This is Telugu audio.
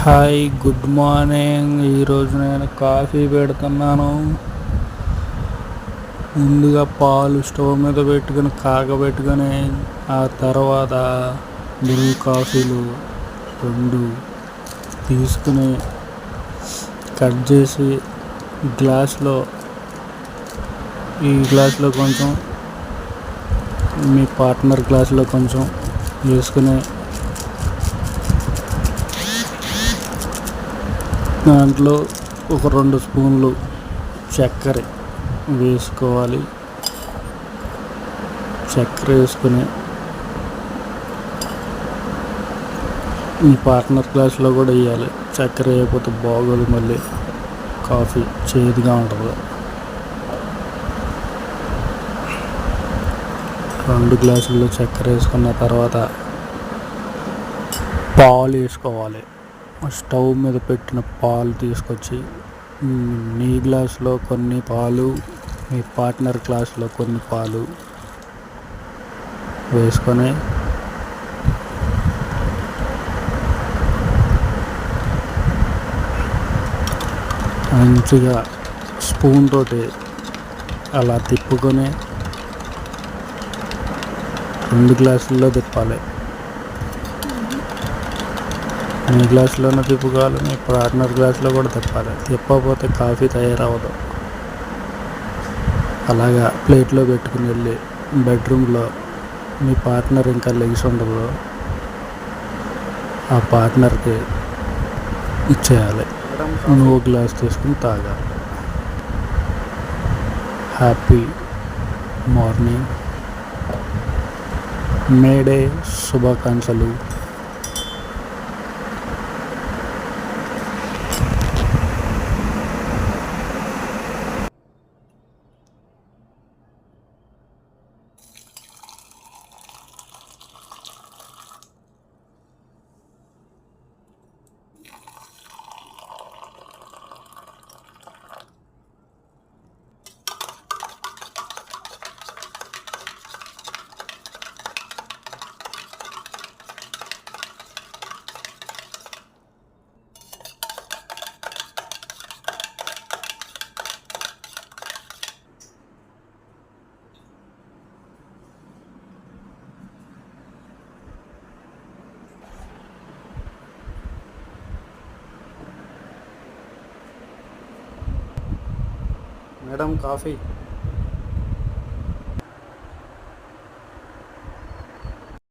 Hi good morning. ఈరోజు నేను కాఫీ పెడుతున్నాను. ముందుగా పాలు స్టవ్ మీద పెట్టుకుని కాగబెట్టుకొని ఆ తర్వాత బ్రూ కాఫీలు 2 తీసుకుని కట్ చేసి గ్లాస్లో, ఈ గ్లాస్లో కొంచెం, మీ పార్ట్నర్ గ్లాస్లో కొంచెం వేసుకుని దాంట్లో ఒక 2 స్పూన్లు చక్కెర వేసుకోవాలి. చక్కెర వేసుకుని మీ పార్ట్నర్ గ్లాస్లో కూడా వేయాలి. చక్కెర వేయకపోతే బాగోదు, మళ్ళీ కాఫీ చేదుగా ఉంటుంది. 2 గ్లాసుల్లో చక్కెర వేసుకున్న తర్వాత పాలు వేసుకోవాలి. స్టవ్ మీద పెట్టిన పాలు తీసుకొచ్చి నీ గ్లాసులో కొన్ని పాలు, మీ పార్ట్నర్ గ్లాసులో కొన్ని పాలు వేసుకొని మంచిగా స్పూన్ తోటి అలా తిప్పుకొని 2 గ్లాసుల్లో తిప్పాలి. మీ గ్లాసులోనే తిప్పుకోవాలి, మీ పార్ట్నర్ గ్లాసులో కూడా తిప్పాలి. తిప్పకపోతే కాఫీ తయారవ్వదు. అలాగా ప్లేట్లో పెట్టుకుని వెళ్ళి బెడ్రూమ్లో మీ పార్ట్నర్ ఇంకా లెగిసి ఉండదు, ఆ పార్ట్నర్కి ఇచ్చేయాలి. నువ్వు గ్లాస్ తీసుకుని తాగాలి. Happy morning. మేడే శుభాకాంక్షలు. Madam coffee.